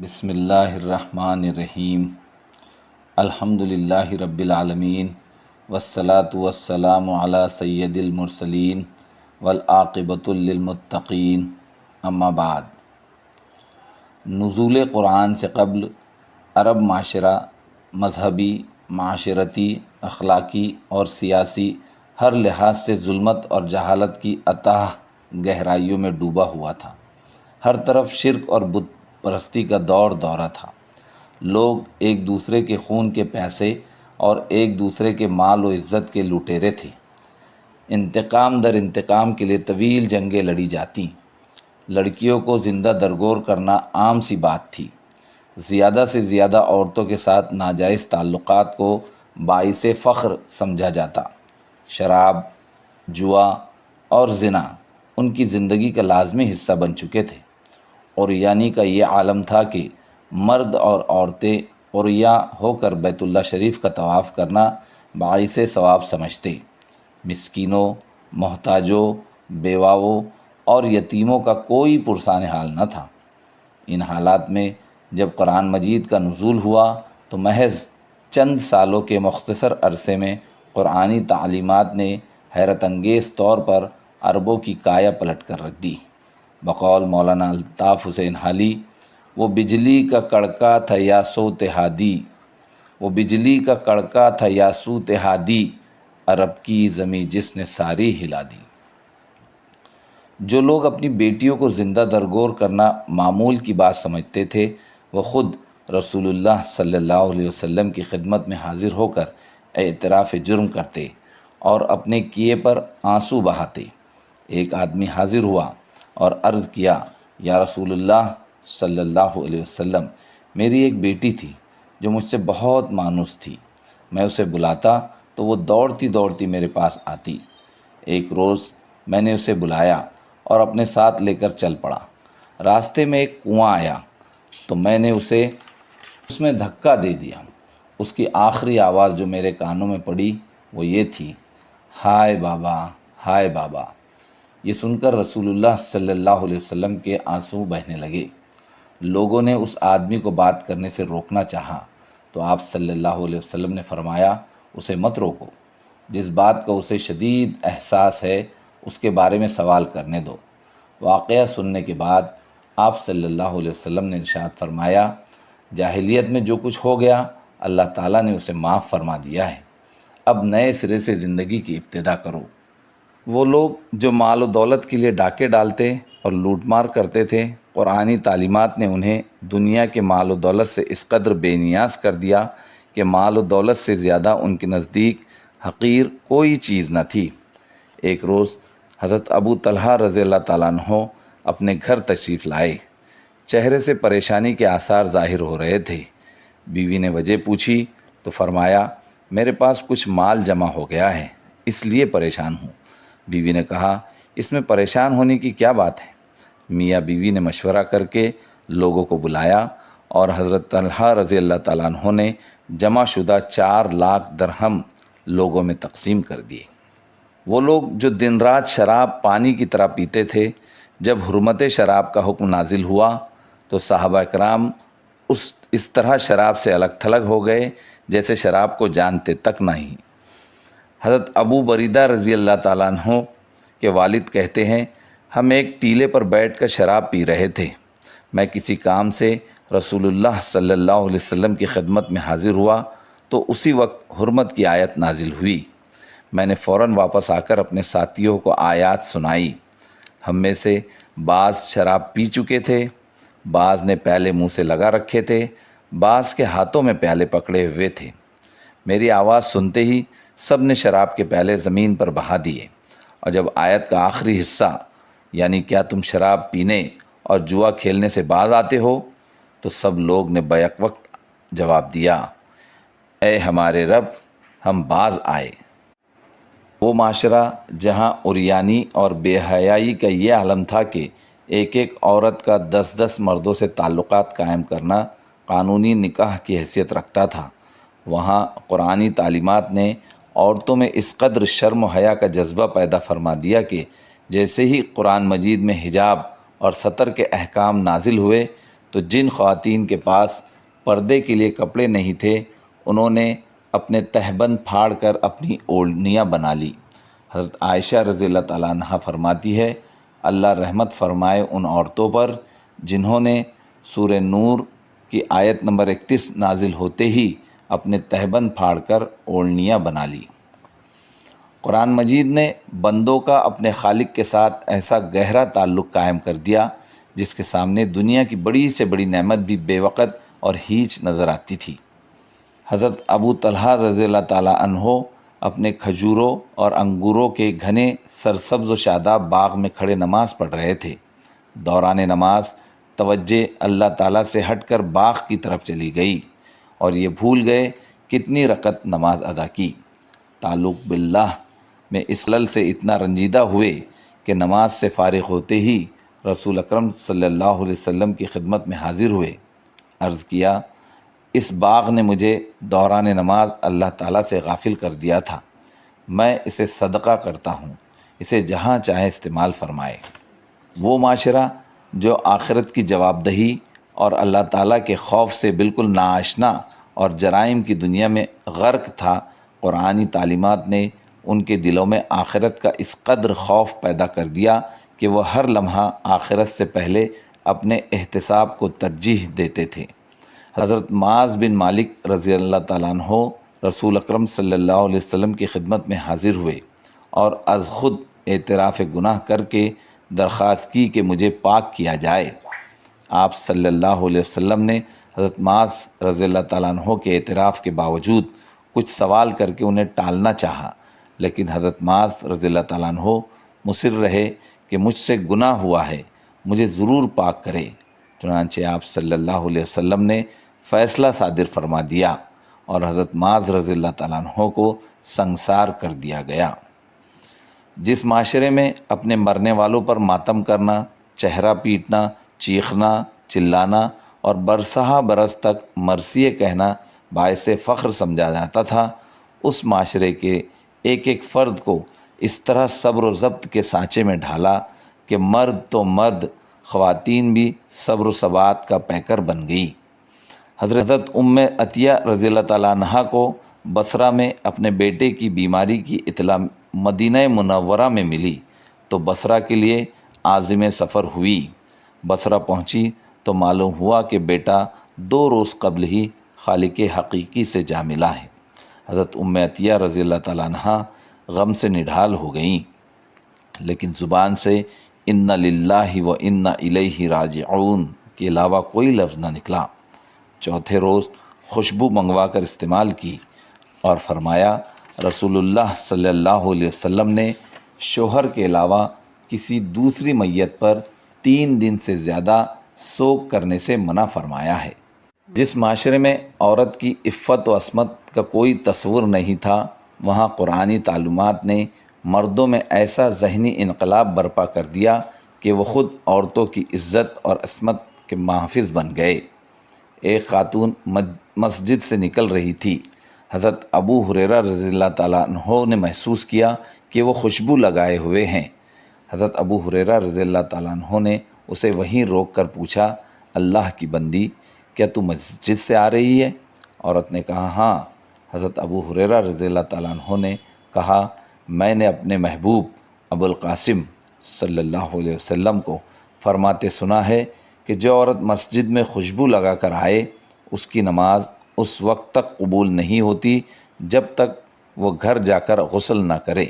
بسم اللہ الرحمن الرحیم الحمد للہ رب العالمین والصلاة والسلام علی سید المرسلین والعاقبۃ للمتقین اما بعد۔ نزول قرآن سے قبل عرب معاشرہ مذہبی، معاشرتی، اخلاقی اور سیاسی ہر لحاظ سے ظلمت اور جہالت کی اتاہ گہرائیوں میں ڈوبا ہوا تھا۔ ہر طرف شرک اور بت پرستی کا دورہ تھا۔ لوگ ایک دوسرے کے خون کے پیاسے اور ایک دوسرے کے مال و عزت کے لٹیرے تھے۔ انتقام در انتقام کے لیے طویل جنگیں لڑی جاتی۔ لڑکیوں کو زندہ درگور کرنا عام سی بات تھی۔ زیادہ سے زیادہ عورتوں کے ساتھ ناجائز تعلقات کو باعث فخر سمجھا جاتا۔ شراب، جوا اور زنا ان کی زندگی کا لازمی حصہ بن چکے تھے۔ عریانی کا یہ عالم تھا کہ مرد اور عورتیں عریا ہو کر بیت اللہ شریف کا طواف کرنا باعث ثواب سمجھتے۔ مسکینوں، محتاجوں، بیواؤں اور یتیموں کا کوئی پرسان حال نہ تھا۔ ان حالات میں جب قرآن مجید کا نزول ہوا تو محض چند سالوں کے مختصر عرصے میں قرآنی تعلیمات نے حیرت انگیز طور پر عربوں کی کایا پلٹ کر رکھ دی۔ بقول مولانا الطاف حسین حالی، وہ بجلی کا کڑکا تھا یا صوت ہادی، وہ بجلی کا کڑکا تھا یا صوت ہادی، عرب کی زمیں جس نے ساری ہلا دی۔ جو لوگ اپنی بیٹیوں کو زندہ درگور کرنا معمول کی بات سمجھتے تھے، وہ خود رسول اللہ صلی اللہ علیہ وسلم کی خدمت میں حاضر ہو کر اعتراف جرم کرتے اور اپنے کیے پر آنسو بہاتے۔ ایک آدمی حاضر ہوا اور عرض کیا، یا رسول اللہ صلی اللہ علیہ وسلم، میری ایک بیٹی تھی جو مجھ سے بہت مانوس تھی۔ میں اسے بلاتا تو وہ دوڑتی دوڑتی میرے پاس آتی۔ ایک روز میں نے اسے بلایا اور اپنے ساتھ لے کر چل پڑا۔ راستے میں ایک کنواں آیا تو میں نے اسے اس میں دھکا دے دیا۔ اس کی آخری آواز جو میرے کانوں میں پڑی وہ یہ تھی، ہائے بابا، ہائے بابا۔ یہ سن کر رسول اللہ صلی اللہ علیہ وسلم کے آنسو بہنے لگے۔ لوگوں نے اس آدمی کو بات کرنے سے روکنا چاہا تو آپ صلی اللہ علیہ وسلم نے فرمایا، اسے مت روکو، جس بات کا اسے شدید احساس ہے اس کے بارے میں سوال کرنے دو۔ واقعہ سننے کے بعد آپ صلی اللہ علیہ وسلم نے ارشاد فرمایا، جاہلیت میں جو کچھ ہو گیا اللہ تعالیٰ نے اسے معاف فرما دیا ہے، اب نئے سرے سے زندگی کی ابتدا کرو۔ وہ لوگ جو مال و دولت کے لیے ڈاکے ڈالتے اور لوٹ مار کرتے تھے، قرآنی تعلیمات نے انہیں دنیا کے مال و دولت سے اس قدر بے نیاز کر دیا کہ مال و دولت سے زیادہ ان کے نزدیک حقیر کوئی چیز نہ تھی۔ ایک روز حضرت ابو طلحہ رضی اللہ تعالیٰ عنہ اپنے گھر تشریف لائے۔ چہرے سے پریشانی کے آثار ظاہر ہو رہے تھے۔ بیوی نے وجہ پوچھی تو فرمایا، میرے پاس کچھ مال جمع ہو گیا ہے، اس لیے پریشان ہوں۔ بیوی نے کہا، اس میں پریشان ہونے کی کیا بات ہے؟ میاں بیوی نے مشورہ کر کے لوگوں کو بلایا اور حضرت طلحہ رضی اللہ تعالیٰ عنہ نے جمع شدہ 4 لاکھ درہم لوگوں میں تقسیم کر دیے۔ وہ لوگ جو دن رات شراب پانی کی طرح پیتے تھے، جب حرمت شراب کا حکم نازل ہوا تو صحابہ کرام اس طرح شراب سے الگ تھلگ ہو گئے جیسے شراب کو جانتے تک نہیں۔ حضرت ابو بریدہ رضی اللہ تعالیٰ عنہ کے والد کہتے ہیں، ہم ایک ٹیلے پر بیٹھ کر شراب پی رہے تھے۔ میں کسی کام سے رسول اللہ صلی اللہ علیہ وسلم کی خدمت میں حاضر ہوا تو اسی وقت حرمت کی آیت نازل ہوئی۔ میں نے فوراً واپس آ کر اپنے ساتھیوں کو آیات سنائی۔ ہم میں سے بعض شراب پی چکے تھے، بعض نے پیالے منہ سے لگا رکھے تھے، بعض کے ہاتھوں میں پیالے پکڑے ہوئے تھے۔ میری آواز سنتے ہی سب نے شراب کے پیالے زمین پر بہا دیے، اور جب آیت کا آخری حصہ یعنی کیا تم شراب پینے اور جوا کھیلنے سے باز آتے ہو، تو سب لوگ نے بیک وقت جواب دیا، اے ہمارے رب، ہم باز آئے۔ وہ معاشرہ جہاں عریانی اور بے حیائی کا یہ عالم تھا کہ ایک ایک عورت کا 10 مردوں سے تعلقات قائم کرنا قانونی نکاح کی حیثیت رکھتا تھا، وہاں قرآنی تعلیمات نے عورتوں میں اس قدر شرم و حیا کا جذبہ پیدا فرما دیا کہ جیسے ہی قرآن مجید میں حجاب اور ستر کے احکام نازل ہوئے تو جن خواتین کے پاس پردے کے لیے کپڑے نہیں تھے انہوں نے اپنے تہبند پھاڑ کر اپنی اوڑھنیاں بنا لی۔ حضرت عائشہ رضی اللہ تعالیٰ عنہ فرماتی ہے، اللہ رحمت فرمائے ان عورتوں پر جنہوں نے سورہ نور کی آیت نمبر 31 نازل ہوتے ہی اپنے تہبند پھاڑ کر اوڑھنیاں بنا لی۔ قرآن مجید نے بندوں کا اپنے خالق کے ساتھ ایسا گہرا تعلق قائم کر دیا جس کے سامنے دنیا کی بڑی سے بڑی نعمت بھی بے وقت اور ہیچ نظر آتی تھی۔ حضرت ابو طلحہ رضی اللہ تعالیٰ عنہ اپنے کھجوروں اور انگوروں کے گھنے سرسبز و شاداب باغ میں کھڑے نماز پڑھ رہے تھے۔ دوران نماز توجہ اللہ تعالیٰ سے ہٹ کر باغ کی طرف چلی گئی اور یہ بھول گئے کتنی رکعت نماز ادا کی۔ تعلق باللہ میں اس خلل سے اتنا رنجیدہ ہوئے کہ نماز سے فارغ ہوتے ہی رسول اکرم صلی اللہ علیہ وسلم کی خدمت میں حاضر ہوئے۔ عرض کیا، اس باغ نے مجھے دوران نماز اللہ تعالیٰ سے غافل کر دیا تھا، میں اسے صدقہ کرتا ہوں، اسے جہاں چاہے استعمال فرمائے۔ وہ معاشرہ جو آخرت کی جواب دہی اور اللہ تعالیٰ کے خوف سے بالکل ناآشنا اور جرائم کی دنیا میں غرق تھا، قرآنی تعلیمات نے ان کے دلوں میں آخرت کا اس قدر خوف پیدا کر دیا کہ وہ ہر لمحہ آخرت سے پہلے اپنے احتساب کو ترجیح دیتے تھے۔ حضرت معاذ بن مالک رضی اللہ تعالیٰ عنہ رسول اکرم صلی اللہ علیہ وسلم کی خدمت میں حاضر ہوئے اور از خود اعتراف گناہ کر کے درخواست کی کہ مجھے پاک کیا جائے۔ آپ صلی اللہ علیہ وسلم نے حضرت معاذ رضی اللہ تعالیٰ عنہ کے اعتراف کے باوجود کچھ سوال کر کے انہیں ٹالنا چاہا، لیکن حضرت معاذ رضی اللہ تعالیٰ عنہ مصر رہے کہ مجھ سے گناہ ہوا ہے، مجھے ضرور پاک کرے۔ چنانچہ آپ صلی اللہ علیہ وسلم نے فیصلہ صادر فرما دیا اور حضرت معاذ رضی اللہ تعالیٰ عنہ کو سنگسار کر دیا گیا۔ جس معاشرے میں اپنے مرنے والوں پر ماتم کرنا، چہرہ پیٹنا، چیخنا، چلانا اور برسہ برس تک مرثیے کہنا باعث فخر سمجھا جاتا تھا، اس معاشرے کے ایک ایک فرد کو اس طرح صبر و ضبط کے سانچے میں ڈھالا کہ مرد تو مرد، خواتین بھی صبر و ثبات کا پیکر بن گئی۔ حضرت ام عطیہ رضی اللہ تعالیٰ عنہ کو بصرہ میں اپنے بیٹے کی بیماری کی اطلاع مدینہ منورہ میں ملی تو بصرہ کے لیے عازم سفر ہوئی۔ بصرہ پہنچی تو معلوم ہوا کہ بیٹا 2 روز قبل ہی خالق حقیقی سے جا ملا ہے۔ حضرت ام عطیہ رضی اللہ تعالیٰ عنہ غم سے نڈھال ہو گئیں، لیکن زبان سے انا للہ و انا الیہ راجعون کے علاوہ کوئی لفظ نہ نکلا۔ چوتھے روز خوشبو منگوا کر استعمال کی اور فرمایا، رسول اللہ صلی اللہ علیہ وسلم نے شوہر کے علاوہ کسی دوسری میت پر 3 دن سے زیادہ سوگ کرنے سے منع فرمایا ہے۔ جس معاشرے میں عورت کی عفت و عصمت کا کوئی تصور نہیں تھا، وہاں قرآنی تعلیمات نے مردوں میں ایسا ذہنی انقلاب برپا کر دیا کہ وہ خود عورتوں کی عزت اور عصمت کے محافظ بن گئے۔ ایک خاتون مسجد سے نکل رہی تھی، حضرت ابو ہریرہ رضی اللہ تعالیٰ عنہ نے محسوس کیا کہ وہ خوشبو لگائے ہوئے ہیں۔ حضرت ابو ہریرہ رضی اللہ تعالیٰ عنہ نے اسے وہیں روک کر پوچھا، اللہ کی بندی، کیا تو مسجد سے آ رہی ہے؟ عورت نے کہا ہاں۔ حضرت ابو ہریرہ رضی اللہ تعالیٰ عنہ نے کہا، میں نے اپنے محبوب ابو القاسم صلی اللہ علیہ وسلم کو فرماتے سنا ہے کہ جو عورت مسجد میں خوشبو لگا کر آئے اس کی نماز اس وقت تک قبول نہیں ہوتی جب تک وہ گھر جا کر غسل نہ کرے۔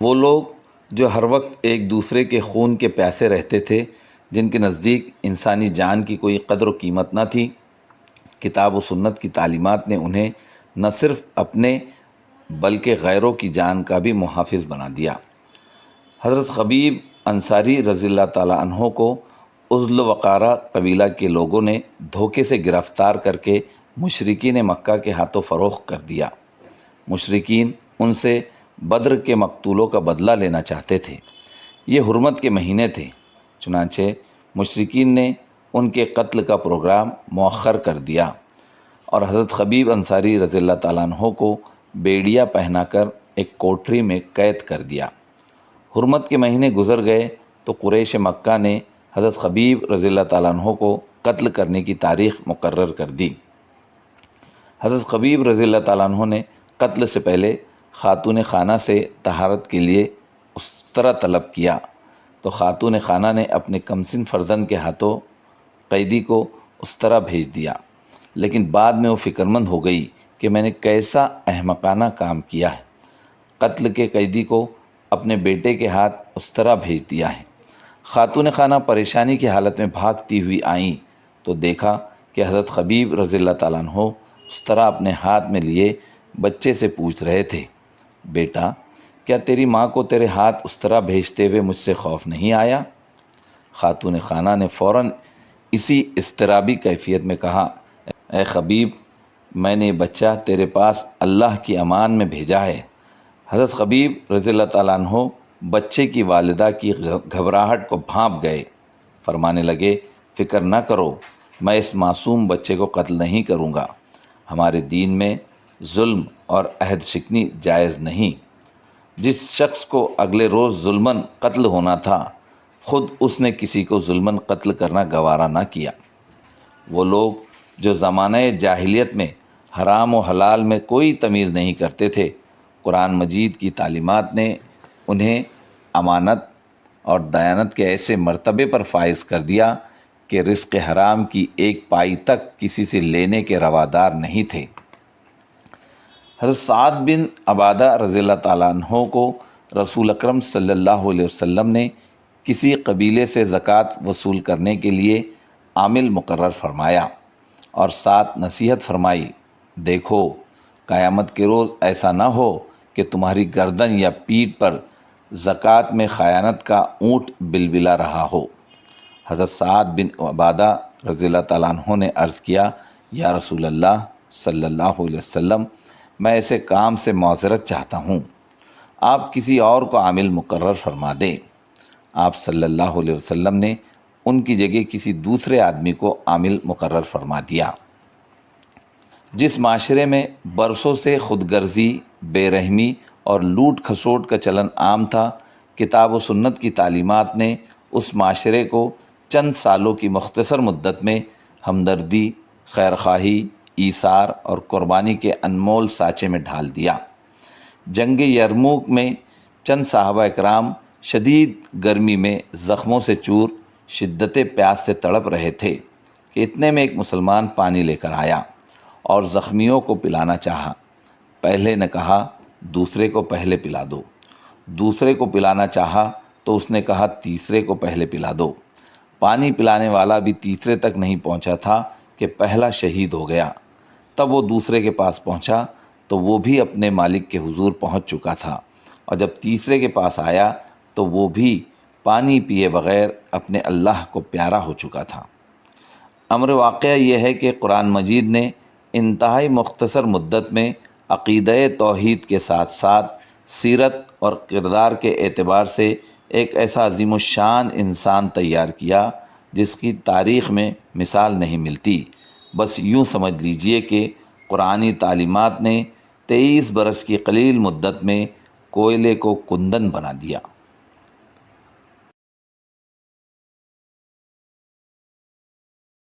وہ لوگ جو ہر وقت ایک دوسرے کے خون کے پیاسے رہتے تھے، جن کے نزدیک انسانی جان کی کوئی قدر و قیمت نہ تھی، کتاب و سنت کی تعلیمات نے انہیں نہ صرف اپنے بلکہ غیروں کی جان کا بھی محافظ بنا دیا۔ حضرت خبیب انصاری رضی اللہ تعالیٰ عنہ کو عزل وقارہ قبیلہ کے لوگوں نے دھوکے سے گرفتار کر کے مشرکین مکہ کے ہاتھوں فروخت کر دیا۔ مشرکین ان سے بدر کے مقتولوں کا بدلہ لینا چاہتے تھے۔ یہ حرمت کے مہینے تھے، چنانچہ مشرکین نے ان کے قتل کا پروگرام مؤخر کر دیا اور حضرت خبیب انصاری رضی اللہ تعالیٰ عنہ کو بیڑیا پہنا کر ایک کوٹری میں قید کر دیا۔ حرمت کے مہینے گزر گئے تو قریش مکہ نے حضرت خبیب رضی اللہ تعالیٰ عنہ کو قتل کرنے کی تاریخ مقرر کر دی۔ حضرت خبیب رضی اللہ تعالیٰ عنہ نے قتل سے پہلے خاتون خانہ سے طہارت کے لیے استرا طلب کیا تو خاتون خانہ نے اپنے کمسن فرزند کے ہاتھوں قیدی کو استرا بھیج دیا، لیکن بعد میں وہ فکرمند ہو گئی کہ میں نے کیسا احمقانہ کام کیا ہے، قتل کے قیدی کو اپنے بیٹے کے ہاتھ استرا بھیج دیا ہے۔ خاتون خانہ پریشانی کی حالت میں بھاگتی ہوئی آئیں تو دیکھا کہ حضرت خبیب رضی اللہ تعالیٰ عنہ استرا اپنے ہاتھ میں لیے بچے سے پوچھ رہے تھے، بیٹا کیا تیری ماں کو تیرے ہاتھ استرا بھیجتے ہوئے مجھ سے خوف نہیں آیا؟ خاتون خانہ نے فوراً اسی اضطرابی کیفیت میں کہا، اے خبیب، میں نے یہ بچہ تیرے پاس اللہ کی امان میں بھیجا ہے۔ حضرت خبیب رضی اللہ تعالیٰ عنہ بچے کی والدہ کی گھبراہٹ کو بھانپ گئے، فرمانے لگے، فکر نہ کرو، میں اس معصوم بچے کو قتل نہیں کروں گا۔ ہمارے دین میں ظلم اور عہد شکنی جائز نہیں۔ جس شخص کو اگلے روز ظلماً قتل ہونا تھا، خود اس نے کسی کو ظلماً قتل کرنا گوارا نہ کیا۔ وہ لوگ جو زمانہ جاہلیت میں حرام و حلال میں کوئی تمیز نہیں کرتے تھے، قرآن مجید کی تعلیمات نے انہیں امانت اور دیانت کے ایسے مرتبے پر فائز کر دیا کہ رزق حرام کی ایک پائی تک کسی سے لینے کے روادار نہیں تھے۔ حضرت سعد بن عبادہ رضی اللہ تعالیٰ عنہ کو رسول اکرم صلی اللہ علیہ وسلم نے کسی قبیلے سے زکوٰۃ وصول کرنے کے لیے عامل مقرر فرمایا اور ساتھ نصیحت فرمائی، دیکھو قیامت کے روز ایسا نہ ہو کہ تمہاری گردن یا پیٹھ پر زکوٰۃ میں خیانت کا اونٹ بلبلا رہا ہو۔ حضرت سعد بن عبادہ رضی اللہ تعالیٰ عنہ نے عرض کیا، یا رسول اللہ صلی اللہ علیہ وسلم، میں ایسے کام سے معذرت چاہتا ہوں، آپ کسی اور کو عامل مقرر فرما دیں۔ آپ صلی اللہ علیہ وسلم نے ان کی جگہ کسی دوسرے آدمی کو عامل مقرر فرما دیا۔ جس معاشرے میں برسوں سے خود غرضی، بے رحمی اور لوٹ کھسوٹ کا چلن عام تھا، کتاب و سنت کی تعلیمات نے اس معاشرے کو چند سالوں کی مختصر مدت میں ہمدردی، خیرخواہی، ایثار اور قربانی کے انمول سانچے میں ڈھال دیا۔ جنگ یرموک میں چند صحابہ اکرام شدید گرمی میں زخموں سے چور، شدت پیاس سے تڑپ رہے تھے کہ اتنے میں ایک مسلمان پانی لے کر آیا اور زخمیوں کو پلانا چاہا۔ پہلے نے کہا، دوسرے کو پہلے پلا دو۔ دوسرے کو پلانا چاہا تو اس نے کہا، تیسرے کو پہلے پلا دو۔ پانی پلانے والا بھی تیسرے تک نہیں پہنچا تھا کہ پہلا شہید ہو گیا۔ تب وہ دوسرے کے پاس پہنچا تو وہ بھی اپنے مالک کے حضور پہنچ چکا تھا، اور جب تیسرے کے پاس آیا تو وہ بھی پانی پیے بغیر اپنے اللہ کو پیارا ہو چکا تھا۔ امر واقعہ یہ ہے کہ قرآن مجید نے انتہائی مختصر مدت میں عقیدہ توحید کے ساتھ ساتھ سیرت اور کردار کے اعتبار سے ایک ایسا عظیم الشان انسان تیار کیا جس کی تاریخ میں مثال نہیں ملتی۔ بس یوں سمجھ لیجئے کہ قرآنی تعلیمات نے 23 برس کی قلیل مدت میں کوئلے کو کندن بنا دیا۔